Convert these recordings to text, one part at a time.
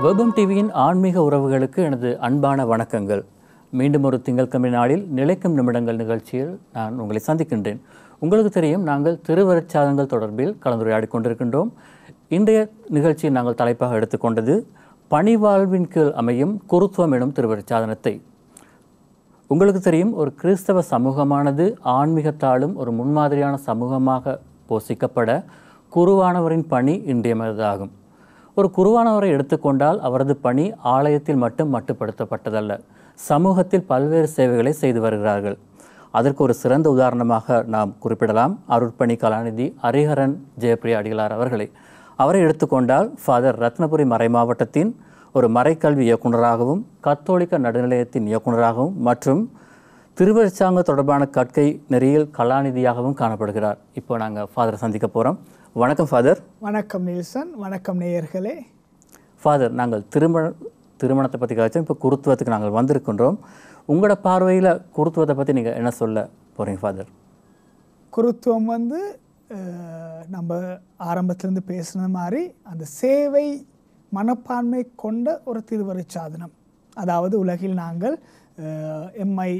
வெபம் டிவியின் ஆன்மீக உறவுகளுக்கு எனது அன்பான வணக்கங்கள். மீண்டும் ஒரு திங்கட்கிழமை நாளில் நிலைக்கும் நிமிடங்கள் நிகழ்ச்சியில் நான் உங்களை சந்திக்கின்றேன். உங்களுக்கு தெரியும், நாங்கள் திருவருட்சாதனங்கள் தொடர்பில் கலந்துரையாடி கொண்டிருக்கின்றோம். இன்றைய நிகழ்ச்சியில் நாங்கள் தலைப்பாக எடுத்துக்கொண்டது பணிவாழ்வின் கீழ் அமையும் குருத்துவம் எனும் திருவருட்சாதனத்தை. உங்களுக்கு தெரியும், ஒரு கிறிஸ்தவ சமூகமானது ஆன்மீகத்தாலும் ஒரு முன்மாதிரியான சமூகமாக போஷிக்கப்பட குருவானவரின் பணி இன்றியமையாததாகும். ஒரு குருவானவரை எடுத்துக்கொண்டால் அவரது பணி ஆலயத்தில் மட்டும் மட்டுப்படுத்தப்பட்டதல்ல, சமூகத்தில் பல்வேறு சேவைகளை செய்து வருகிறார்கள். அதற்கு ஒரு சிறந்த உதாரணமாக நாம் குறிப்பிடலாம் அருட்பணி கலாநிதி ஹரிஹரன் ஜெயப்பிரியா அடிகளார் அவர்களை. அவரை எடுத்துக்கொண்டால் ஃபாதர் ரத்னபுரி மறை மாவட்டத்தின் ஒரு மறைக்கல்வி இயக்குநராகவும் கத்தோலிக்க நடுநிலையத்தின் இயக்குநராகவும் மற்றும் திருவருட்சாங்க தொடர்பான கற்கை நெறியில் கலாநிதியாகவும் காணப்படுகிறார். இப்போ நாங்கள் ஃபாதரை சந்திக்க போகிறோம். வணக்கம் ஃபாதர். வணக்கம் நீல்சன். வணக்கம் நேயர்களே. ஃபாதர், நாங்கள் திருமணத்தை பற்றி கழிச்சோம். இப்போ குருத்துவத்துக்கு நாங்கள் வந்திருக்கின்றோம். உங்களோட பார்வையில் குருத்துவத்தை பற்றி நீங்கள் என்ன சொல்ல போகிறீங்க ஃபாதர்? குருத்துவம் நம்ம ஆரம்பத்திலேருந்து பேசுன மாதிரி அந்த சேவை மனப்பான்மை கொண்ட ஒரு திருவருட்சாதனம். அதாவது உலகில் நாங்கள் எம்மை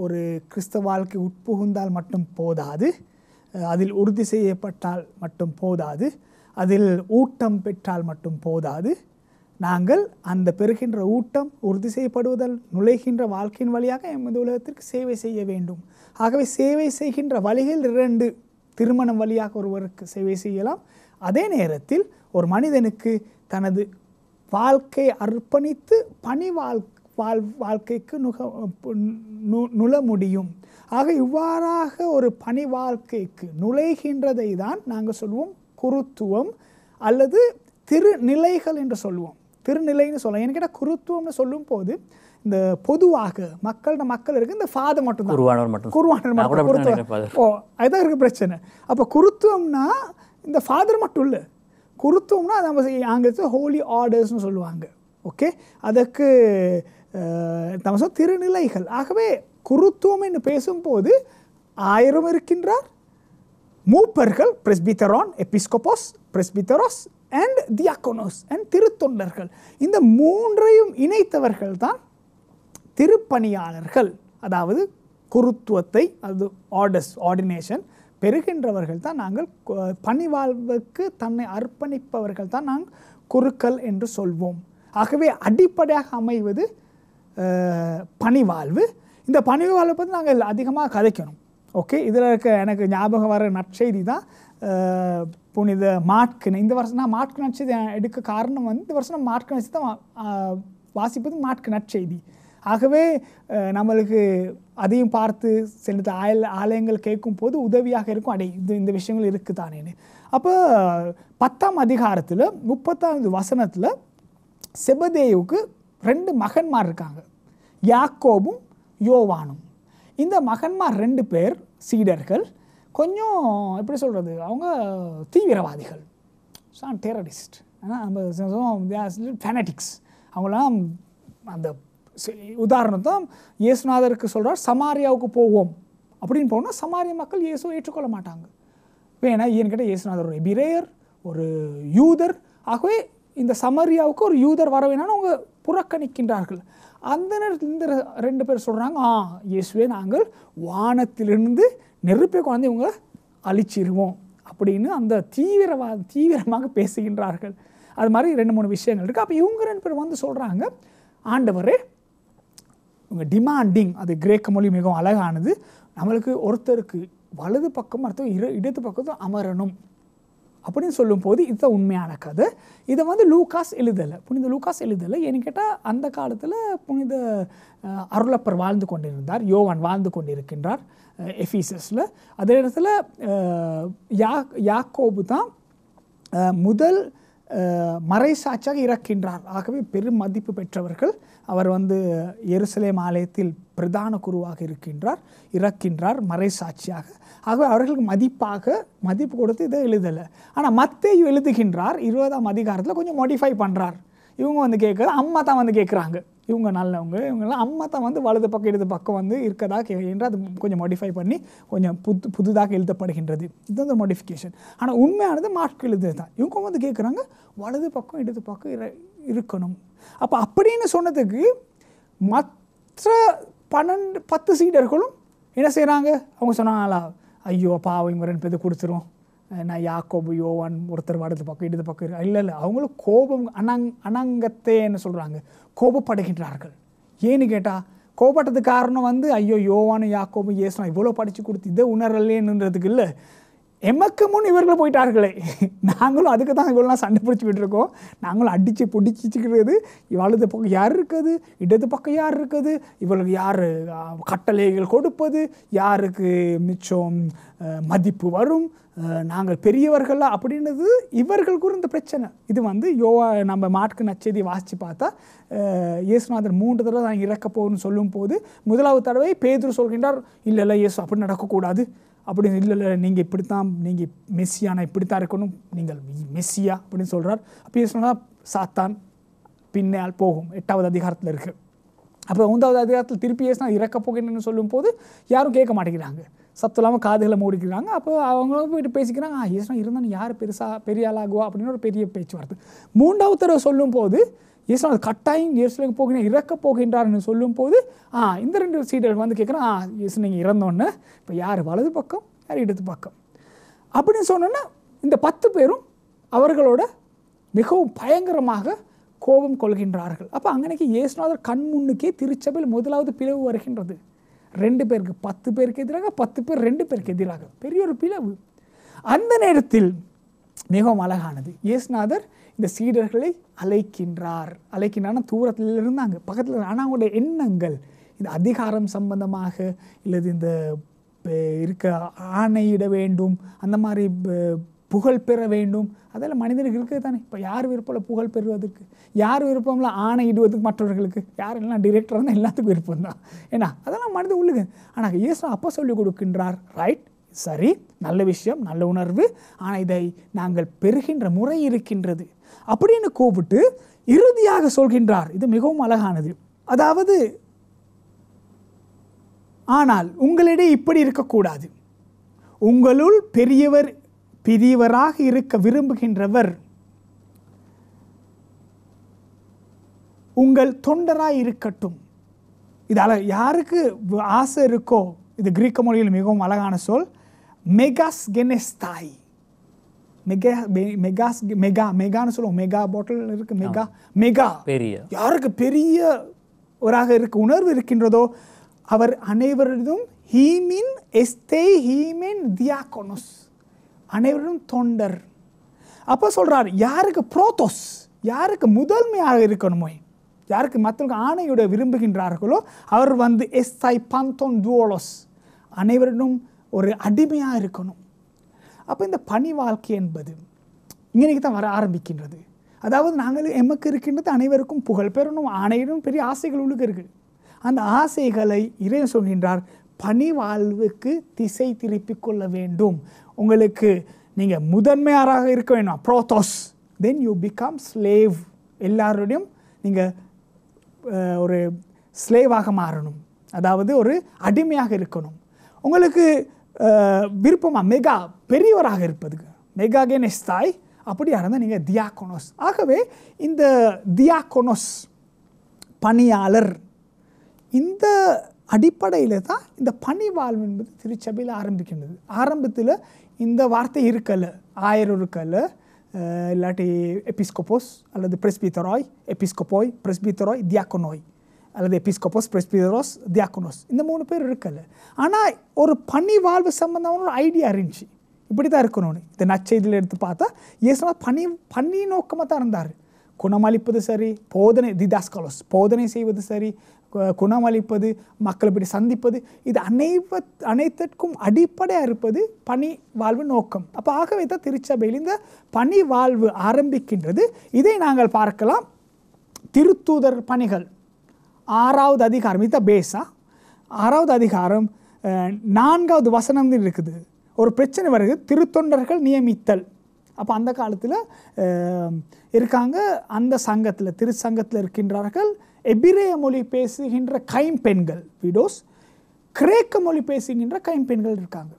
ஒரு கிறிஸ்தவ வாழ்க்கை உட்புகுந்தால் மட்டும் போதாது, அதில் உறுதி செய்யப்பட்டால் மட்டும் போதாது, அதில் ஊட்டம் பெற்றால் மட்டும் போதாது, நாங்கள் அந்த பெறுகின்ற ஊட்டம் உறுதி செய்யப்படுவதால் நுழைகின்ற வாழ்க்கையின் வழியாக எமது உலகத்திற்கு சேவை செய்ய வேண்டும். ஆகவே சேவை செய்கின்ற வழிகள் 2. திருமணம் வழியாக ஒருவருக்கு சேவை செய்யலாம். அதே நேரத்தில் ஒரு மனிதனுக்கு தனது வாழ்க்கை அர்ப்பணித்து பணி வாழ்க்கைக்கு நுழ முடியும். ஆக இவ்வாறாக ஒரு பணி வாழ்க்கைக்கு நுழைகின்றதை தான் நாங்கள் சொல்லுவோம் குருத்துவம் அல்லது திருநிலைகள் என்று சொல்லுவோம். திருநிலைன்னு சொல்லலாம். ஏன்னு கேட்டால் குருத்துவம்னு சொல்லும் போது இந்த பொதுவாக மக்கள் இருக்கு இந்த ஃபாதர் மட்டும் தான், குருவானர் மட்டும். அதுதான் இருக்கு பிரச்சனை. அப்போ குருத்துவம்னா இந்த ஃபாதர் மட்டும் இல்லை. குருத்துவம்னா நம்ம ஆங்கிலத்தில் ஹோலி ஆர்டர்ஸ்னு சொல்லுவாங்க. ஓகே, அதற்கு நம்ம சொல்ல திருநிலைகள். ஆகவே குருத்துவம் என்று பேசும்போது 1000 இருக்கின்றார். மூப்பர்கள், பிரெஸ்பிட்டரான், எபிஸ்கோபோஸ், பிரெஸ்பிட்டரோஸ் அண்ட் தியாக்கோனோஸ் அண்ட் திருத்தொண்டர்கள். இந்த 3ஐயும் இணைத்தவர்கள் தான் திருப்பணியாளர்கள். அதாவது குருத்துவத்தை, அது ஆர்டினேஷன் பெறுகின்றவர்கள் தான் நாங்கள் பணிவாழ்வுக்கு தன்னை அர்ப்பணிப்பவர்கள் தான் நாங்கள் குருக்கள் என்று சொல்வோம். ஆகவே அடிப்படையாக அமைவது பணிவாழ்வு. இந்த பணிவாழ்வை பற்றி நாங்கள் அதிகமாக கதைக்கணும். ஓகே, இதில் இருக்க எனக்கு ஞாபகம் வர நற்செய்தி தான் புனித மாட்கு. இந்த வருஷம் நான் மாட்கு நற்செய்தி எடுக்க காரணம் இந்த வருஷம் நான் மாட்கு நற்செய்தி தான் வாசிப்பது மாட்கு நற்செய்தி. ஆகவே நம்மளுக்கு அதையும் பார்த்து சில ஆலயங்கள் கேட்கும் போது உதவியாக இருக்கும். இந்த விஷயங்கள் இருக்குதானேன்னு. அப்போ 10ஆம் அதிகாரத்தில் 30வது வசனத்தில் செபதேயுவுக்கு 2 மகன்மார் இருக்காங்க, யாக்கோபும் யோவானும். இந்த மகன்மார் 2 பேர் சீடர்கள். கொஞ்சம் எப்படி சொல்கிறது, அவங்க தீவிரவாதிகள், டெரரிஸ்ட், ஃபேனட்டிக்ஸ். அவங்களாம் அந்த உதாரணத்தை இயேசுநாதருக்கு சொல்கிறார், சமாரியாவுக்கு போவோம் அப்படின்னு போனால் சமாரிய மக்கள் இயேசுவை ஏற்றுக்கொள்ள மாட்டாங்க. ஏன்னா ஏன்னு கேட்டால் இயேசுநாதர் ஒரு எபிரேயர், ஒரு யூதர். ஆகவே இந்த சமாரியாவுக்கு ஒரு யூதர் வர வேணான்னு அவங்க புறக்கணிக்கின்றார்கள். அந்த நேரத்தில் இந்த 2 பேர் சொல்கிறாங்க, இயேசுவே நாங்கள் வானத்திலிருந்து நெருப்பை கொண்டு இவங்க அழிச்சிருவோம் அப்படின்னு அந்த தீவிரமாக பேசுகின்றார்கள். அது மாதிரி 2-3 விஷயங்கள் இருக்குது. அப்போ இவங்க 2 பேர் வந்து சொல்கிறாங்க, ஆண்டவரே இவங்க டிமாண்டிங், அது கிரேக்க மொழி மிகவும் அழகானது, நம்மளுக்கு ஒருத்தருக்கு வலது பக்கம் அர்த்தம் இடது பக்கத்தும் அமரணும் அப்படின்னு சொல்லும்போது இதுதான் உண்மையான கதை. இதை லூகாஸ் எழுதலை, புனித லூகாஸ் எழுதலை. ஏன்னு கேட்டால் அந்த காலத்தில் புனித அருளப்பர் வாழ்ந்து கொண்டிருந்தார், யோவான் வாழ்ந்து கொண்டிருக்கின்றார் எஃபீசஸில். அதே இடத்துல யாக்கோபு தான் முதல் மறைசாட்சியாக இறக்கின்றார். ஆகவே பெரும் மதிப்பு பெற்றவர்கள். அவர் எருசலேம் ஆலயத்தில் பிரதான குருவாக இறக்கின்றார் மறைசாட்சியாக. ஆகவே அவர்களுக்கு மதிப்பு கொடுத்து இதை எழுதலை. ஆனால் மத்தேயு எழுதுகின்றார் 20ஆம் அதிகாரத்தில் கொஞ்சம் மாடிஃபை பண்ணுறார். இவங்க வந்து கேட்குறது அம்மா தான் வந்து கேட்குறாங்க. இவங்க நல்லவங்க, இவங்கெல்லாம் அம்மா தான் வந்து வலது பக்கம் இடது பக்கம் வந்து இருக்கதா என்று அது கொஞ்சம் மாடிஃபை பண்ணி கொஞ்சம் புதுதாக எழுதப்படுகின்றது. இது வந்து மாடிஃபிகேஷன். ஆனால் உண்மையானது மார்க் எழுதுறது தான். இவங்க வந்து கேட்குறாங்க வலது பக்கம் இடது பக்கம் இருக்கணும். அப்போ அப்படின்னு சொன்னதுக்கு மற்ற 10 சீடர்களும் என்ன செய்கிறாங்க? அவங்க சொன்னாங்களா, ஐயோ பாவம் இவங்க 2 பேருக்கு கொடுத்துரும், நான் யாக்கோபு யோவான் ஒருத்தர் வலது பக்கம் இடது பக்கம் இருக்கு. இல்லை அவங்களும் கோபம் அனங்கத்தேன்னு சொல்கிறாங்க, கோபப்படுகின்றார்கள். ஏன்னு கேட்டால் கோபப்பட்டதுக்கு காரணம் வந்து ஐயோ யோவானும் யாக்கோபும் இயேசுவும் இவ்வளோ படித்து கொடுத்து இதை உணரலேன்னுன்றதுக்கு இல்லை, எமக்கு முன் இவர்கள் போயிட்டார்களே, நாங்களும் அதுக்கு தான் இவ்வளோலாம் சண்டை பிடிச்சிக்கிட்டு இருக்கோம், நாங்களும் அடித்து பிடிச்சிக்கிறது, வலது பக்கம் யார் இருக்குது இடது பக்கம் யார் இருக்குது, இவர்களுக்கு யார் கட்டளைகள் கொடுப்பது, யாருக்கு மிச்சம் மதிப்பு வரும், நாங்கள் பெரியவர்களா அப்படின்றது இவர்களுக்கு இருந்த பிரச்சனை. இது வந்து நம்ம மார்க்கு நற்செய்தி வாசித்து பார்த்தா இயேசுநாதர் 3 தடவை நான் இறக்க போகணும்னு சொல்லும் போது முதலாவது தடவை பேதுரு சொல்கின்றார், இல்லை இயேசு அப்படி நடக்கக்கூடாது, அப்படி இல்லை நீங்கள் இப்படித்தான், நீங்கள் மெஸ்ஸியானா இப்படித்தான் இருக்கணும், நீங்கள் மெஸ்ஸியா அப்படின்னு சொல்கிறார். அப்போ சொன்னால் சாத்தான் பின்னால் போகும் 8வது அதிகாரத்தில் இருக்குது. அப்போ 9வது அதிகாரத்தில் திருப்பி ஏசுனா இறக்க போகிறேன்னு சொல்லும் போது யாரும் கேட்க மாட்டேங்கிறாங்க, சத்து இல்லாமல் காதுகளை மூடிக்கிறாங்க. அப்போ அவங்களும் போயிட்டு பேசிக்கிறாங்க, ஏசுனா இருந்தாலும் யார் பெரிய ஆளாகுவா அப்படின்னு ஒரு பெரிய பேச்சுவார்த்தை. 3வது தடவை சொல்லும் போது இயேசு கட்டாயம் இயேசுக்கு போகிறேன் இறக்க போகின்றார்னு சொல்லும் போது இந்த 2 சீடர்கள் வந்து கேட்குறான், இயேசு நீங்கள் இறந்தோன்னே இப்போ யார் வலது பக்கம் யார் இடது பக்கம் அப்படின்னு சொன்னோன்னா இந்த 10 பேரும் அவர்களோட மிகவும் பயங்கரமாக கோபம் கொள்கின்றார்கள். அப்போ அங்கனைக்கு இயேசுநாதர் கண் முன்னுக்கே திருச்சபையில் முதலாவது பிளவு வருகின்றது. 2 பேருக்கு 10 பேருக்கு எதிராக 10 பேர் 2 பேருக்கு எதிராக பெரிய ஒரு பிளவு. அந்த நேரத்தில் மிகவும் அழகானது, இயேசுநாதர் இந்த சீடர்களை அழைக்கின்றார்னா தூரத்தில் இருந்தாங்க பக்கத்தில், ஆனால் அவங்களுடைய எண்ணங்கள் இந்த அதிகாரம் சம்பந்தமாக இல்லது இந்த இருக்க ஆணையிட வேண்டும், அந்த மாதிரி புகழ் பெற வேண்டும், அதெல்லாம் மனிதனுக்கு இருக்குது தானே. இப்போ யார் விருப்பம்ல புகழ் பெறுவதற்கு, யார் விருப்பம்ல ஆணையிடுவதற்கு மற்றவர்களுக்கு, யாரெல்லாம் டிரெக்டர் தான் எல்லாத்துக்கும் விருப்பம் தான், ஏன்னா அதெல்லாம் மனித உள்ளுங்க. ஆனால் இயேசு அப்போ சொல்லிக் கொடுக்கின்றார், ரைட் சரி நல்ல விஷயம் நல்ல உணர்வு, ஆனால் இதை நாங்கள் பெறுகின்ற முறை இருக்கின்றது அப்படின்னு கூப்பிட்டு இறுதியாக சொல்கின்றார். இது மிகவும் அழகானது. அதாவது ஆனால் உங்களிடையே இப்படி இருக்கக்கூடாது, உங்களுள் பெரியவராக இருக்க விரும்புகின்றவர் உங்கள் தொண்டராய் இருக்கட்டும். இதால் யாருக்கு ஆசை இருக்கோ, இது கிரீக்க மொழியில் மிகவும் அழகான சொல், மெகாஸ் கெனஸ்தாய். மெகான்னு சொல்லுவோம், மெகா பாட்டில் இருக்கு, மெகா பெரிய, யாருக்கு பெரியவராக இருக்க உணர்வு இருக்கின்றதோ அவர் அனைவரிடம் ஹீமின் எஸ்தே ஹீமின் தியாகோனோஸ், அனைவரும் தொண்டர். அப்போ சொல்றார், யாருக்கு புரோத்தோஸ், யாருக்கு முதன்மையாக இருக்கணுமோ, யாருக்கு மற்றவர்கள் ஆணையோட விரும்புகின்றார்களோ அவர் வந்து எஸ்தாய் பந்தோன் துவோலோஸ், அனைவரிடம் ஒரு அடிமையாக இருக்கணும். அப்போ இந்த பணி வாழ்க்கை என்பது இன்றைக்கு தான் வர ஆரம்பிக்கின்றது. அதாவது நாங்கள் எமக்கு இருக்கின்றது அனைவருக்கும் புகழ் பெறணும், ஆணையிடும் பெரிய ஆசைகள் உள்ளுக்கு இருக்குது. அந்த ஆசைகளை இறைவன் சொல்கின்றார், பணி வாழ்வுக்கு திசை திருப்பிக் கொள்ள வேண்டும். உங்களுக்கு நீங்கள் முதன்மையாராக இருக்க வேணும், ப்ரோத்தோஸ், தென் யூ பிகம் ஸ்லேவ். எல்லாரோடையும் நீங்கள் ஒரு ஸ்லேவாக மாறணும், அதாவது ஒரு அடிமையாக இருக்கணும். உங்களுக்கு விருப்பமாக மெகா பெரியவராக இருப்பதுக்கு மெகாகெனஸ்தாய், அப்படியா இருந்தால் நீங்கள் தியாகோனோஸ். ஆகவே இந்த தியாகோனோஸ் பணியாளர், இந்த அடிப்படையில் தான் இந்த பணி வாழ்வு என்பது திருச்சபையில் ஆரம்பிக்கின்றது. ஆரம்பத்தில் இந்த வார்த்தை இருக்கலை, ஆயர் இருக்கலை, இல்லாட்டி எபிஸ்கோபோஸ் அல்லது பிரெஸ்பித்தராய், எபிஸ்கோப்போய் பிரெஸ்பித்தராய் தியாகோனோய் அல்லது எபிஸ்கோபோஸ் பிரெஸ்பித்தரோஸ் தியாகோனோஸ், இந்த 3 பேர் இருக்கலை. ஆனால் ஒரு பணி வாழ்வு சம்பந்தமான ஒரு ஐடியா இருந்துச்சு, இப்படி தான் இருக்கணும்னு. இந்த நற்செய்தியில் எடுத்து பார்த்தா இயேசுவா பணி நோக்கமாக தான் இருந்தார். குணமளிப்பது சரி, போதனை திதாஸ்காலோஸ், போதனை செய்வது சரி, குணமளிப்பது, மக்கள் இப்படி சந்திப்பது, இது அனைத்திற்கும் அடிப்படையாக இருப்பது பணி வாழ்வு நோக்கம். அப்போ ஆகவே தான் திருச்சபையில் இந்த பணி வாழ்வு ஆரம்பிக்கின்றது. இதை நாங்கள் பார்க்கலாம். திருத்தூதர் பணிகள் 6வது அதிகாரம், இதுதான் பேஸா. 6வது அதிகாரம் 4வது வசனம் இருக்குது. ஒரு பிரச்சனை வருது, திருத்தொண்டர்கள் நியமித்தல். அப்போ அந்த காலத்தில் இருக்காங்க, அந்த சங்கத்தில் திருச்சங்கத்தில் இருக்கின்றார்கள் எபிரேய மொழி பேசுகின்ற கைம்பெண்கள் விடோஸ், கிரேக்க மொழி பேசுகின்ற கைம்பெண்கள் இருக்காங்க.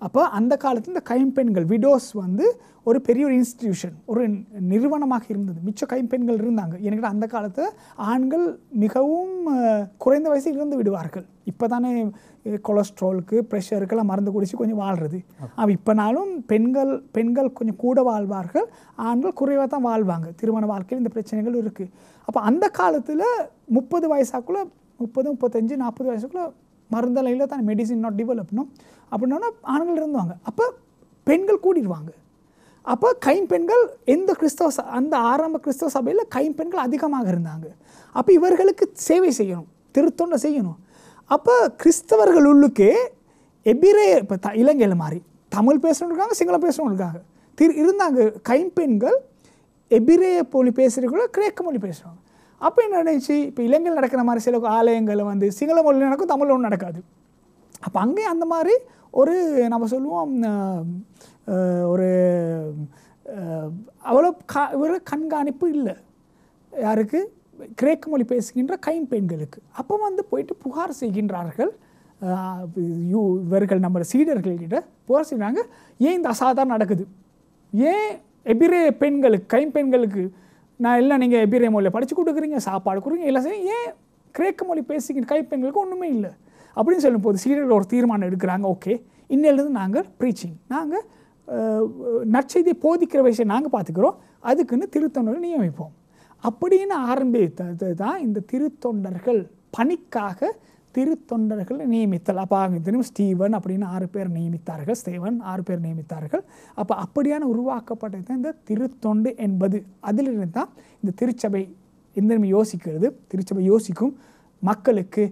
அப்போ அந்த காலத்தில் இந்த கைம்பெண்கள் விடோஸ் வந்து ஒரு பெரிய ஒரு இன்ஸ்டிடியூஷன், ஒரு நிறுவனமாக இருந்தது. மிச்ச கைம்பெண்கள் இருந்தாங்க. எனக்கு அந்த காலத்தில் ஆண்கள் மிகவும் குறைந்த வயசில் இருந்து விடுவார்கள். இப்போ தானே கொலஸ்ட்ராலுக்கு ப்ரெஷருக்கெல்லாம் மருந்து குடித்து கொஞ்சம் வாழ்கிறது. இப்போனாலும் பெண்கள் கொஞ்சம் கூட வாழ்வார்கள், ஆண்கள் குறைவாக தான் வாழ்வாங்க. திருமண வாழ்க்கையில் இந்த பிரச்சனைகள் இருக்குது. அப்போ அந்த காலத்தில் 30 வயசாக்குள்ளே 30, 35, 40 வயசுக்குள்ளே மருந்தலையில் தான் மெடிசின் நாட் டெவலப்னும் அப்படின்னா ஆண்கள் இருந்தாங்க. அப்போ பெண்கள் கூடிடுவாங்க. அப்போ கைம்பெண்கள் அந்த ஆரம்ப கிறிஸ்தவ சபையில் கைம்பெண்கள் அதிகமாக இருந்தாங்க. அப்போ இவர்களுக்கு சேவை செய்யணும், திருத்தொண்டை செய்யணும். அப்போ கிறிஸ்தவர்கள் உள்ளுக்கே எபிரே இப்போ இலங்கையில் மாதிரி தமிழ் பேசுகிறவங்க இருக்காங்க, சிங்களம் பேசுகிறவங்க இருக்காங்க இருந்தாங்க. கைம்பெண்கள் எபிரேய மொழி பேசுகிறவங்களோ கிரேக்க மொழி பேசுகிறாங்க. அப்போ என்ன நினைச்சு இப்போ இலங்கையில் நடக்கிற மாதிரி சில ஆலயங்களில் வந்து சிங்கள மொழியில் நடக்கும், தமிழ் ஒன்றும் நடக்காது. அப்போ அங்கேயும் அந்த மாதிரி ஒரு நம்ம சொல்லுவோம் ஒரு அவ்வளோ ஒரு கண்காணிப்பு இல்லை யாருக்கு, கிரேக்க மொழி பேசுகின்ற கைம்பெண்களுக்கு. அப்போ வந்து போயிட்டு புகார் செய்கின்றார்கள். இவர்கள் நம்ம சீடர்கள்கிட்ட புகார் செய்கிறாங்க, ஏன் இந்த அசாதாரணம் நடக்குது, ஏன் எபிரேய பெண்களுக்கு கைம்பெண்களுக்கு நான் எல்லாம் நீங்கள் எபிரேய மொழியில் படித்து கொடுக்குறீங்க, சாப்பாடு கொடுக்குறீங்க, எல்லாம் சரி, ஏன் கிரேக்க மொழி பேசுகின்ற கைப்பெண்களுக்கு ஒன்றுமே இல்லை அப்படின்னு சொல்லும்போது சீடர்கள் ஒரு தீர்மானம் எடுக்கிறாங்க. ஓகே, இன்னிலிருந்து நாங்கள் ப்ரீச்சிங், நாங்கள் நற்செய்தியை போதிக்கிற விஷயம் நாங்கள் பார்த்துக்கிறோம், அதுக்குன்னு திருத்தொண்டர்கள் நியமிப்போம் அப்படின்னு ஆரம்பித்தது தான் இந்த திருத்தொண்டர்கள் பணிக்காக திருத்தொண்டர்கள் நியமித்தல். அப்போ தெரியும் ஸ்டீவன் அப்படின்னு 6 பேர் நியமித்தார்கள், ஸ்டேவன் 6 பேர் நியமித்தார்கள். அப்போ அப்படியான உருவாக்கப்பட்டது தான் இந்த திருத்தொண்டு என்பது. அதிலிருந்து தான் இந்த திருச்சபை இந்த யோசிக்கிறது. திருச்சபை யோசிக்கும் மக்களுக்கு,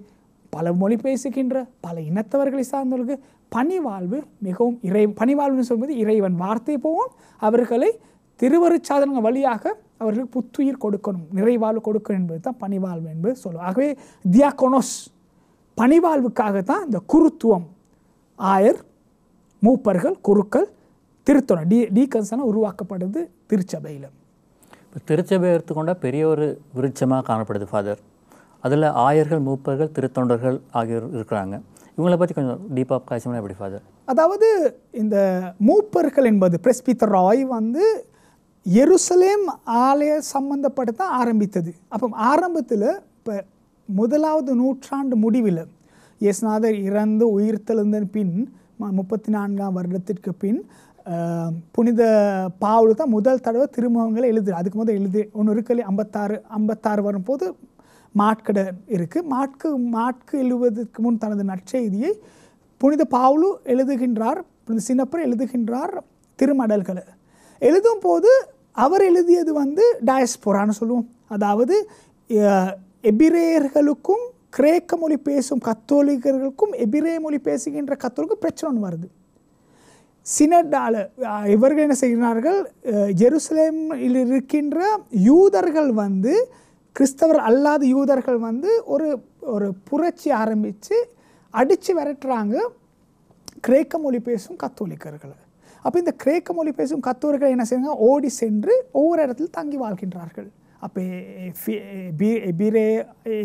பல மொழி பேசுகின்ற பல இனத்தவர்களை சார்ந்தவர்களுக்கு பணிவாழ்வு மிகவும் பணிவாழ்வுன்னு சொல்வது இறைவன் வார்த்தை போகும், அவர்களை திருவருட்சாதனங்கள் வழியாக அவர்களுக்கு புத்துயிர் கொடுக்கணும், நிறைவாழ்வு கொடுக்கணும் என்பது தான் பணிவாழ்வு என்பது சொல்லுவோம். ஆகவே தியாகோனோஸ் பணிவாழ்வுக்காகத்தான் இந்த குருத்துவம், ஆயர், மூப்பர்கள், குருக்கள், திருத்தொண்டர் டீகன்ஸ்லாம் உருவாக்கப்படுது திருச்சபையில். இப்போ திருச்சபை எடுத்துக்கொண்டால் பெரிய ஒரு விருட்சமாக காணப்படுது ஃபாதர். அதில் ஆயர்கள், மூப்பர்கள், திருத்தொண்டர்கள் ஆகியோர் இருக்கிறாங்க. இவங்களை பற்றி கொஞ்சம் டீப்பாக காய்ச்சம்னா எப்படி ஃபாதர்? அதாவது இந்த மூப்பர்கள் என்பது பிரெஸ்பித்தராய் வந்து எருசலேம் ஆலய சம்பந்தப்பட்டு தான் ஆரம்பித்தது. அப்போ ஆரம்பத்தில் இப்போ 1வது நூற்றாண்டு முடிவில் இயேசுநாதர் இறந்து உயிர்த்தெழுந்தன் பின் 34ஆம் வருடத்திற்கு பின் புனித பவுல் தான் முதல் தடவை திருமுகங்களை எழுதுது. அதுக்கு முதல் ஒன்று இருக்கல 56 வரும்போது மாட்கட இருக்குது. மாட்கு எழுதுவதற்கு முன் தனது நற்செய்தியை புனித பவுல் எழுதுகின்றார், புனித சின்னப்பர் எழுதுகின்றார். திருமடல்களை எழுதும் போது அவர் எழுதியது வந்து டயஸ்போரான்னு சொல்லுவோம். அதாவது எபிரேயர்களுக்கும் கிரேக்க மொழி பேசும் கத்தோலிக்கர்களுக்கும் எபிரேய மொழி பேசுகின்ற கத்தோலிக்கும் பிரச்சனை ஒன்று வருது. சினடால இவர்கள் என்ன செய்கிறார்கள், ஜெருசலேமில் இருக்கின்ற யூதர்கள் வந்து கிறிஸ்தவர் அல்லாத யூதர்கள் வந்து ஒரு புரட்சி ஆரம்பித்து அடித்து விரட்டுறாங்க கிரேக்க மொழி பேசும் கத்தோலிக்கர்களை. அப்போ இந்த கிரேக்க மொழி பேசும் கத்தோலிக்கர்கள் என்ன செய்றாங்க, ஓடி சென்று ஒவ்வொரு இடத்துல தங்கி வாழ்கின்றார்கள். அப்போ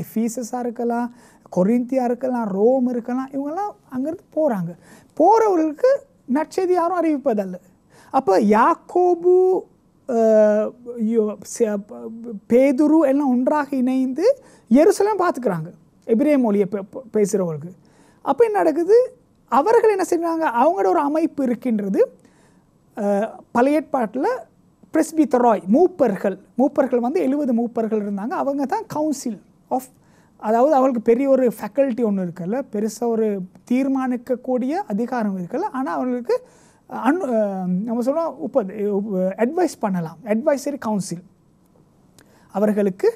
எஃபீசஸாக இருக்கலாம், கொரிந்தியா இருக்கலாம், ரோம் இருக்கலாம், இவங்கெல்லாம் அங்கேருந்து போகிறாங்க. போகிறவர்களுக்கு நற்செய்தி யாரும் அறிவிப்பதல்ல. அப்போ யாக்கோபு, பேதுரு எல்லாம் ஒன்றாக இணைந்து எருசலேம் பார்த்துக்கிறாங்க எபிரேய மொழியை பேசுகிறவர்களுக்கு. அப்போ என்ன நடக்குது, அவர்கள் என்ன செய்கிறாங்க, அவங்களோட ஒரு அமைப்பு இருக்கின்றது. பழைய ஏற்பாட்டில் பிரெஸ்பித்தராய் மூப்பர்கள் வந்து 70 மூப்பர்கள் இருந்தாங்க. அவங்க தான் கவுன்சில் ஆஃப், அதாவது அவங்களுக்கு பெரிய ஒரு ஃபேக்கல்ட்டி ஒன்று இருக்குல்ல, பெருசாக ஒரு தீர்மானிக்கக்கூடிய அதிகாரம் இருக்குல்ல, ஆனால் அவங்களுக்கு நம்ம சொல்லுவோம் அட்வைஸ் பண்ணலாம், அட்வைசரி கவுன்சில். அவர்களுக்கு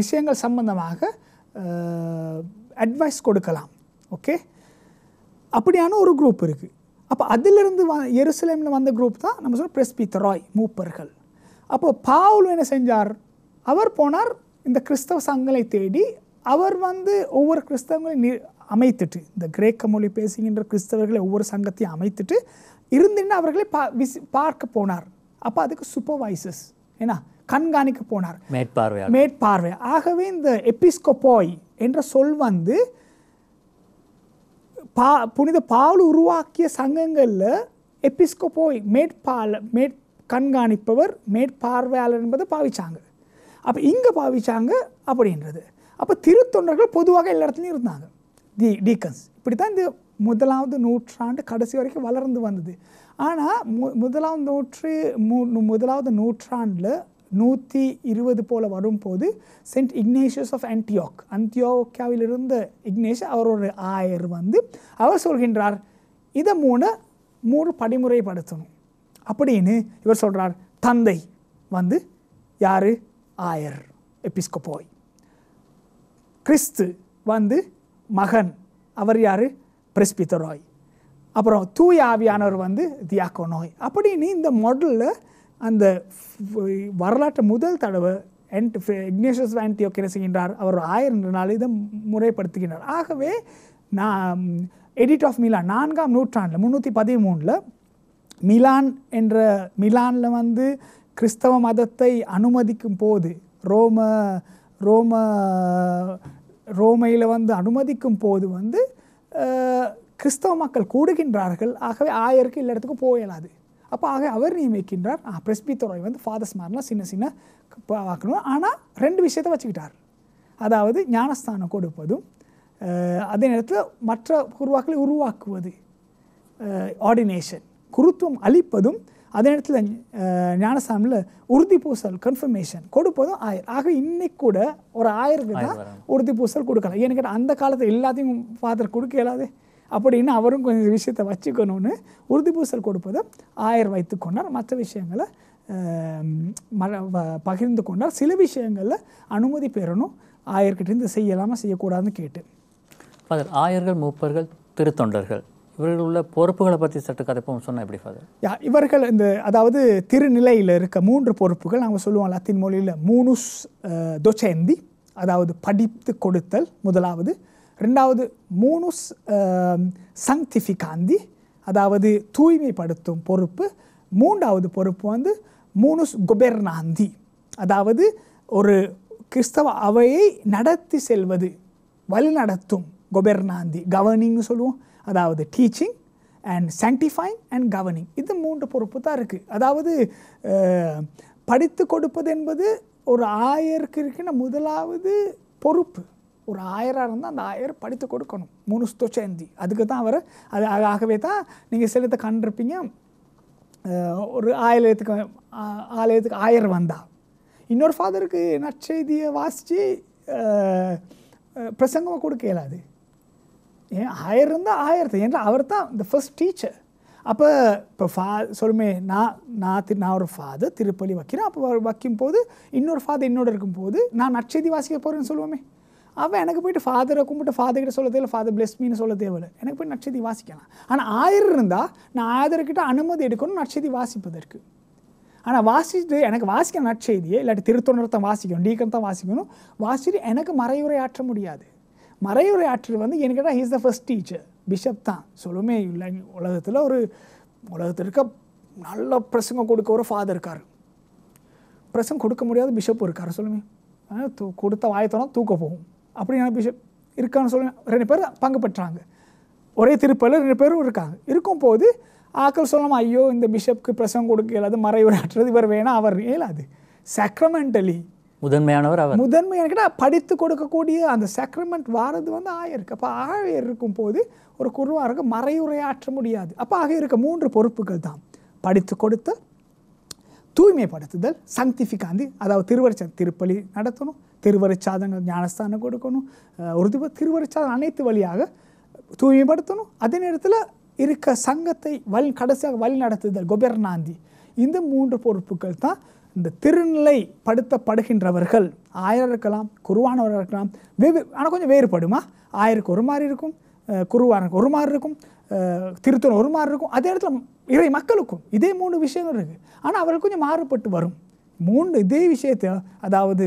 விஷயங்கள் சம்பந்தமாக அட்வைஸ் கொடுக்கலாம். ஓகே, அப்படியான ஒரு குரூப் இருக்குது. அப்போ அதிலிருந்து எருசலேமில் வந்த குரூப் தான் நம்ம சொல்ல பிரெஸ்பித்தராய் மூப்பர்கள். அப்போ பவுல் என்ன செஞ்சார், அவர் போனார் இந்த கிறிஸ்தவ சங்கங்களை தேடி. அவர் வந்து ஒவ்வொரு கிறிஸ்தவங்களையும் அமைத்துட்டு, இந்த கிரேக்க மொழி பேசுகின்ற கிறிஸ்தவர்களை ஒவ்வொரு சங்கத்தையும் அமைத்துட்டு இருந்துன்னு அவர்களை பார்க்க போனார். அப்போ அதுக்கு சூப்பர்வைசர்ஸ் ஏன்னா கண்காணிக்க போனார், மேற்பார்வை. ஆகவே இந்த எபிஸ்கோபோய் என்ற சொல் வந்து புனித பவுல் உருவாக்கிய சங்கங்களில் எபிஸ்கோபோய் கண்காணிப்பவர், மேற்பார்வையாளர் என்பதை பாவிச்சாங்க. அப்போ இங்கே பாவிச்சாங்க அப்படின்றது. அப்போ திருத்தொண்டர்கள் பொதுவாக எல்லா இடத்துலையும் இருந்தாங்க, டீக்கன்ஸ். இப்படி தான் இந்த 1ஆவது நூற்றாண்டு கடைசி வரைக்கும் வளர்ந்து வந்தது. ஆனால் 1ஆவது நூற்றாண்டில் 120 போல் வரும்போது சென்ட் இக்னேஷியஸ் ஆஃப் அந்தியோக்கியாவில் இருந்த இக்னேஷியஸ் அவரோட ஆயர் வந்து அவர் சொல்கின்றார், இதை மூணு படிமுறைப்படுத்தணும் அப்படின்னு இவர் சொல்கிறார். தந்தை வந்து யார்? ஆயர், எபிஸ்கோபோய். கிறிஸ்து வந்து மகன், அவர் யார்? பிரெஸ்பிட்டரோய். அப்புறம் தூய ஆவியானவர் வந்து தியாக்கோனோய். அப்படின்னு இந்த மாடலில் அந்த வரலாற்று முதல் தடவை இக்னேஷியஸ் ஆன்டியோக் என்ன செய்கின்றார்? அவர் 1000 இதை முறைப்படுத்துகின்றார். ஆகவே நான் எடிட் ஆஃப் மிலான் 4ஆம் நூற்றாண்டில் 313 மிலானில் வந்து கிறிஸ்தவ மதத்தை அனுமதிக்கும் போது ரோமையில் வந்து அனுமதிக்கும் போது வந்து கிறிஸ்தவ மக்கள் கூடுகின்றார்கள். ஆகவே ஆயருக்கு எல்லா இடத்துக்கும் போயிடாது. அப்போ அவர் நியமிக்கின்றார் பிரெஸ்பிட்டரோய் வந்து ஃபாதர்ஸ் மாதிரிலாம் சின்ன பார்க்கணும். ஆனால் 2 விஷயத்தை வச்சுக்கிட்டார். அதாவது ஞானஸ்தானம் கொடுப்பதும், அதே நேரத்தில் மற்ற குருவாக்களை உருவாக்குவது, ஆர்டினேஷன், குருத்துவம் அளிப்பதும், அதே நேரத்தில் ஞானஸ்தானத்தில் உறுதி பூசல் கன்ஃபர்மேஷன் கொடுப்பதும் ஆயர். ஆக இன்னைக்கு கூட ஒரு ஆயருக்கு தான் உறுதி பூசல் கொடுக்கலாம். ஏன்னு கேட்டால் அந்த காலத்தில் எல்லாத்தையும் ஃபாதர் கொடுக்க இயலாது அப்படின்னு அவரும் கொஞ்சம் விஷயத்தை வச்சுக்கணும்னு உறுதி பூசல் கொடுப்பதை ஆயர் வைத்து கொண்டார். மற்ற விஷயங்களை பகிர்ந்து கொண்டார். சில விஷயங்களில் அனுமதி பெறணும், ஆயர்கிட்ட செய்யலாமா செய்யக்கூடாதுன்னு கேட்டு. ஃபாதர், ஆயர்கள், மூப்பர்கள், திருத்தொண்டர்கள் இவர்கள் உள்ள பொறுப்புகளை பற்றி சற்று கதைப்போம் சொன்னால் எப்படி ஃபாதர்? இவர்கள் அதாவது திருநிலையில் இருக்க 3 பொறுப்புகள் நாங்கள் சொல்லுவோம் லத்தீன் மொழியில் மூனுஸ் தொச்சேந்தி, அதாவது படித்து கொடுத்தல் முதலாவது. 2வது மூனுஸ் சங்டிஃபிகாந்தி, அதாவது தூய்மைப்படுத்தும் பொறுப்பு. 3வது பொறுப்பு வந்து மூனுஸ் கொபெர்னாந்தி, அதாவது ஒரு கிறிஸ்தவ அவையை நடத்தி செல்வது, வழிநடத்தும். கொபெர்னாந்தி கவர்னிங்னு சொல்லுவோம், அதாவது டீச்சிங் அண்ட் சாங்டிஃபைங் அண்ட் கவர்னிங். இது 3 பொறுப்பு தான் இருக்குது. அதாவது படித்து கொடுப்பது என்பது ஒரு ஆயருக்கு இருக்கின்ற முதலாவது பொறுப்பு. ஒரு ஆயராக இருந்தால் அந்த ஆயர் படித்து கொடுக்கணும். மூனுஸ்தோச்சேந்தி அதுக்கு தான் அவர் ஆகவே தான் நீங்கள் சிலத்தை கண்டிருப்பீங்க. ஒரு ஆலயத்துக்கு ஆயர் வந்தால் இன்னொரு ஃபாதருக்கு நற்செய்தியை வாசித்து பிரசங்கமாக கொடுக்க இயலாது. ஏன் ஆயர் இருந்தால் ஆயர் தான், ஏன்னா அவர் தான் இந்த ஃபர்ஸ்ட் டீச்சர். அப்போ சொல்லுமே நான் ஒரு ஃபாதர் திருப்பலி வைக்கிறேன். அப்போ வைக்கும்போது இன்னொரு ஃபாதர் என்னோட இருக்கும்போது நான் நற்செய்தி வாசிக்க போகிறேன்னு சொல்லுவோமே, அவன் எனக்கு போய்ட்டு ஃபாதரை கும்பிட்டு ஃபாதர்கிட்ட சொல்ல தேவையில்லை, ஃபாதர் பிளெஸ் மீன்னு சொல்ல தேவையில்லை, எனக்கு போய் நற்செய்தி வாசிக்கலாம். ஆனால் ஆயர் இருந்தால் நான் ஆயர்கிட்ட அனுமதி எடுக்கணும் நற்செய்தி வாசிப்பதற்கு. ஆனால் வாசிச்சுட்டு எனக்கு வாசிக்க நற்செய்தியை இல்லாட்டி திருத்தொண்டர் தான் வாசிக்கணும், டீக்கன் தான் வாசிக்கணும். வாசிச்சுட்டு எனக்கு மறையுரை ஆற்ற முடியாது. மறையுரை ஆற்று வந்து எனக்கு கேட்டால் he's the first teacher, bishop தான். சொல்லுமே இல்லை, உலகத்தில் இருக்க நல்ல பிரசங்கம் கொடுக்க ஒரு ஃபாதர் இருக்கார், பிரசங்கம் கொடுக்க முடியாத பிஷப் இருக்கார். சொல்லுமே கொடுத்த வாயத்தோனா தூக்க போகும் அப்படின்னா பிஷப் இருக்கான்னு சொல்லுங்க. 2 பேர் பங்கு பெற்றாங்க, ஒரே திருப்பலில் 2 பேரும் இருக்காங்க. இருக்கும் போது ஆக்கள் சொல்லலாம், ஐயோ இந்த பிஷப்க்கு பிரசங்கம் கொடுக்க இயலாது, மறைவுரை ஆற்றுறது இவர் வேணாம், அவர் இயலாது. சாக்ரமெண்டலி முதன்மையானவர் அவர். முதன்மையான கேட்டால் படித்து கொடுக்கக்கூடிய அந்த சாக்ரமெண்ட் வாரது வந்து ஆயருக்கு. அப்போ ஆயர் இருக்கும் போது ஒரு குருவாருக்கு மறையுரையாற்ற முடியாது. அப்போ ஆக இருக்க 3 பொறுப்புகள் தான்: படித்து கொடுத்த, தூய்மைப்படுத்துதல், சங்டிஃபிகாந்தி, அதாவது திருப்பலி நடத்தணும், திருவருட்சாதங்கள் ஞானஸ்தானம் கொடுக்கணும், திருவருட்சாதம் அனைத்து வழியாக தூய்மைப்படுத்தணும். அதே நேரத்தில் இருக்க சங்கத்தை கடைசியாக வழி நடத்துதல், கொபெர்னாந்தி. இந்த 3 பொறுப்புகள் தான் இந்த திருநிலைப்படுத்தப்படுகின்றவர்கள். ஆயர் இருக்கலாம், குருவானவர் இருக்கலாம், ஆனால் கொஞ்சம் வேறுபடுமா. ஆயருக்கு ஒரு மாதிரி இருக்கும், குருவானுக்கு ஒரு மாதிரி இருக்கும், திருத்தொண்டர் ஒரு மாதிரி இருக்கும். அதே இடத்துல இறை மக்களுக்கும் இதே 3 விஷயங்கள் இருக்குது. ஆனால் அவர்கள் கொஞ்சம் மாறுபட்டு வரும். 3 இதே விஷயத்தை, அதாவது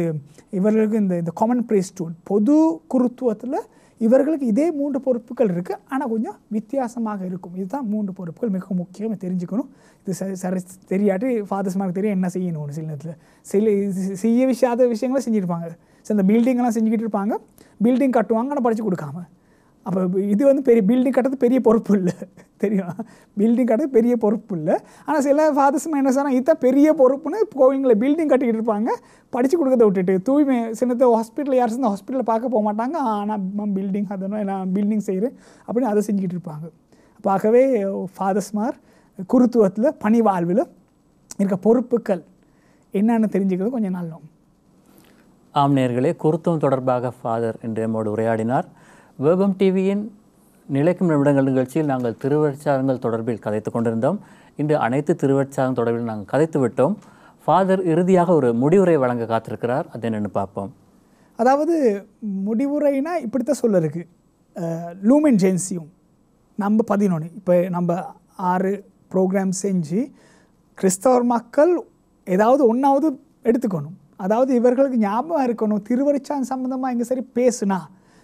இவர்களுக்கு இந்த காமன் ப்ரீஸ்ட்ஹுட் பொது குருத்துவத்தில் இவர்களுக்கு இதே 3 பொறுப்புகள் இருக்குது, ஆனால் கொஞ்சம் வித்தியாசமாக இருக்கும். இதுதான் 3 பொறுப்புகள் மிக முக்கியம் தெரிஞ்சுக்கணும். இது சரி தெரியாட்டி ஃபாதர்ஸ்மாருக்கு தெரியும் என்ன செய்யணும்னு. சில நேரத்தில் செய்ய விஷயாத விஷயங்களை செஞ்சுருப்பாங்க. சரி, இந்த பில்டிங்கெல்லாம் செஞ்சுக்கிட்டு இருப்பாங்க, பில்டிங் கட்டுவாங்க ஆனால் படித்து கொடுக்காம. அப்போ இது வந்து பெரிய பில்டிங் கட்டுறது பெரிய பொறுப்பு இல்லை, தெரியும், பில்டிங் கட்டுறது பெரிய பொறுப்பு இல்லை. ஆனால் சில ஃபாதர்ஸ்மா என்ன சொன்னால் இதுதான் பெரிய பொறுப்புன்னு கோவில்களை பில்டிங் கட்டிக்கிட்டு இருப்பாங்க, படித்து கொடுக்கறத விட்டுட்டு தூய்மை சின்னத்தை ஹாஸ்பிட்டலில் யாரும் இந்த ஹாஸ்பிட்டலில் பார்க்க போக மாட்டாங்க. ஆனால் பில்டிங் அதனால் நான் பில்டிங் செய்கிறேன் அப்படின்னு அதை செஞ்சுக்கிட்டு இருப்பாங்க. அப்போ ஆகவே ஃபாதர்ஸ்மார் குருத்துவத்தில் பணி வாழ்வில் இருக்க பொறுப்புகள் என்னென்னு தெரிஞ்சுக்கிறது கொஞ்சம் நல்லோம். ஆம் நேயர்களே, குருத்துவம் தொடர்பாக ஃபாதர் என்று நம்மோடு உரையாடினார். வேபம் டிவியின் நிலைக்கும் நிமிடங்கள் நிகழ்ச்சியில் நாங்கள் திருவருட்சாதனங்கள் தொடர்பில் கதைத்து கொண்டிருந்தோம். இன்று அனைத்து திருவருட்சாதனம் தொடர்பில் நாங்கள் கதைத்து விட்டோம். ஃபாதர் இறுதியாக ஒரு முடிவுரை வழங்க காத்திருக்கிறார், அது என்னென்னு பார்ப்போம். அதாவது முடிவுரைனா இப்படித்தான் சொல்ல இருக்குது. லூமென் ஜென்சியும் நம்ம 11 இப்போ நம்ம 6 ப்ரோக்ராம் செஞ்சு கிறிஸ்தவர் மக்கள் ஏதாவது ஒன்றாவது எடுத்துக்கணும். அதாவது இவர்களுக்கு ஞாபகம் இருக்கணும், திருவருட்சாதனம் சம்மந்தமாக எங்கே சரி பேசுனா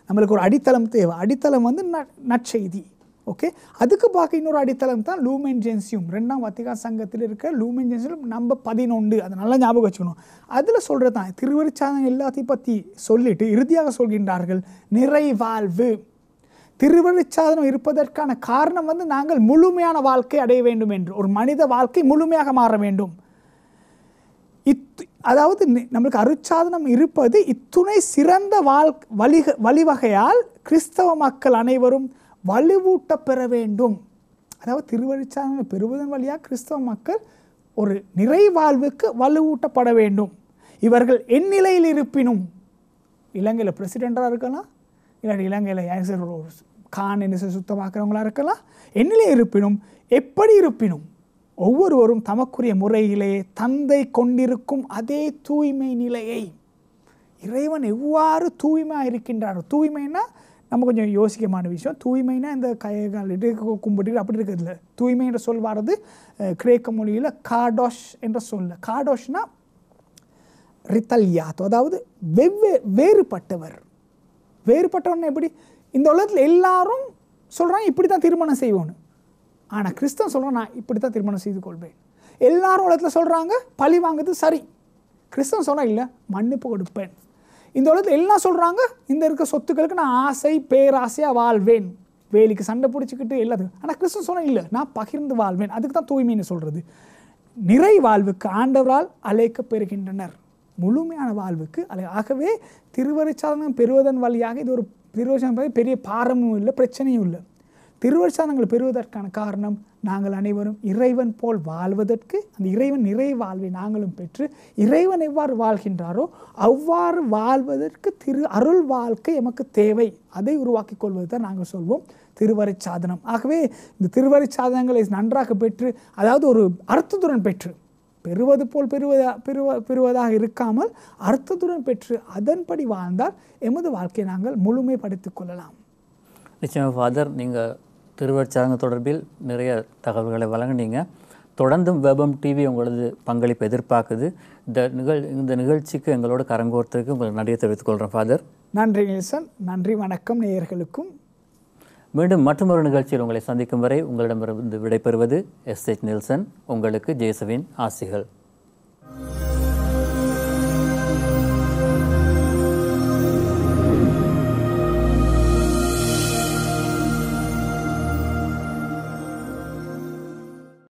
நம்மளுக்கு ஒரு அடித்தளம் தேவை. அடித்தளம் வந்து நற்செய்தி. ஓகே, அதுக்கு பார்க்க இன்னொரு அடித்தளம் தான் லூமென் ஜென்சியும். 2ஆம் வத்திக்கான் சங்கத்தில் இருக்க லூமென் ஜென்சியும் நம்ம 11, அதை நல்லா ஞாபகம் வச்சுக்கணும். அதில் சொல்கிறது தான் திருவருட்சாதனம் எல்லாத்தையும் பற்றி சொல்லிட்டு இறுதியாக சொல்கின்றார்கள் நிறைவாழ்வு. திருவருட்சாதனம் இருப்பதற்கான காரணம் வந்து நாங்கள் முழுமையான வாழ்க்கை அடைய வேண்டும் என்று, ஒரு மனித வாழ்க்கை முழுமையாக மாற வேண்டும். அதாவது நம்மளுக்கு அருட்சாதனம் இருப்பது இத்துணை சிறந்த வழிவகையால் கிறிஸ்தவ மக்கள் அனைவரும் வலுவூட்ட பெற வேண்டும். அதாவது திருவருட்சாதனம் பெறுவதன் வழியாக கிறிஸ்தவ மக்கள் ஒரு நிறைவாழ்வுக்கு வலுவூட்டப்பட வேண்டும். இவர்கள் எந்நிலையில் இருப்பினும், இலங்கையில் பிரசிடெண்டாக இருக்கலாம், இல்லாட்டி இலங்கையில் கான் என்ன சுத்தமாக்குறவங்களாக இருக்கலாம், எந்நிலையில் இருப்பினும் எப்படி இருப்பினும் ஒவ்வொருவரும் தமக்குரிய முறையிலே தந்தை கொண்டிருக்கும் அதே தூய்மை நிலையை, இறைவன் எவ்வாறு தூய்மையாக இருக்கின்றாரோ, தூய்மைன்னா நம்ம கொஞ்சம் யோசிக்கமான விஷயம். தூய்மைனா இந்த கைகாலிட்டு கும்பிட்டு அப்படி இருக்கிறதுல தூய்மை என்ற சொல் வர்றது கிரேக்க மொழியில் காடோஷ் என்ற சொல். காடோஷ்னா ரித்தல்யாத்தோ, அதாவது வேறுபட்டவர். வேறுபட்டவர்னு எப்படி? இந்த உலகத்தில் எல்லாரும் சொல்கிறாங்க இப்படி தான் திருமணம் செய்வோன்னு, ஆனால் கிறிஸ்தவன் சொல்கிறான் நான் இப்படி தான் திருமணம் செய்து கொள்வேன். எல்லாரும் உலகத்தில் சொல்கிறாங்க பழி வாங்குறது சரி, கிறிஸ்தவன் சொல்கிறான் இல்லை மன்னிப்பு கொடுப்பேன். இந்த உலகத்தில் எல்லாம் சொல்கிறாங்க இந்த இருக்க சொத்துக்களுக்கு நான் ஆசை பேராசையாக வாழ்வேன், வேலிக்கு சண்டை பிடிச்சிக்கிட்டு எல்லாத்துக்கும். ஆனால் கிறிஸ்தவன் சொன்னால் இல்லை நான் பகிர்ந்து வாழ்வேன். அதுக்கு தான் தூய்மைன்னு சொல்கிறது. நிறை வாழ்வுக்கு ஆண்டவரால் அழைக்கப்பெறுகின்றனர், முழுமையான வாழ்வுக்கு ஆகவே திருவருட்சாதனம் பெறுவதன் வழியாக இது ஒரு திருவருட்சாதனம் பெரிய பாரமும் இல்லை, பிரச்சனையும் இல்லை. திருவருட்சாதனங்கள் பெறுவதற்கான காரணம் நாங்கள் அனைவரும் இறைவன் போல் வாழ்வதற்கு, அந்த இறைவன் நிறை வாழ்வை நாங்களும் பெற்று இறைவன் எவ்வாறு வாழ்கின்றாரோ அவ்வாறு வாழ்வதற்கு அருள் வாழ்க்கை எமக்கு தேவை. அதை உருவாக்கி கொள்வது தான் நாங்கள் சொல்வோம் திருவருட்சாதனம். ஆகவே இந்த திருவருட்சாதனங்களை நன்றாக பெற்று, அதாவது ஒரு அர்த்தத்துடன் பெற்று, பெறுவது போல் பெறுவதாக இருக்காமல் அர்த்தத்துடன் பெற்று அதன்படி வாழ்ந்தால் எமது வாழ்க்கையை நாங்கள் முழுமைப்படுத்திக் கொள்ளலாம். நிச்சயமாக ஃபாதர், நீங்கள் திருவருட்சாதனம் தொடர்பில் நிறைய தகவல்களை வழங்கினீங்க. தொடர்ந்தும் வேபம் டிவி உங்களது பங்களிப்பு எதிர்பார்க்குது. இந்த நிகழ்ச்சிக்கு எங்களோட கரங்கோர்த்ததுக்கு உங்களுக்கு நன்றியை தெரிவித்துக் கொள்கிறேன் ஃபாதர். நன்றி நெல்சன். நன்றி, வணக்கம் நேயர்களுக்கும். மீண்டும் மற்றொரு நிகழ்ச்சியில் உங்களை சந்திக்கும் வரை உங்களிடமிருந்து விடைபெறுவது எஸ்.எச். நெல்சன். உங்களுக்கு ஜேசுவின் ஆசிகள்.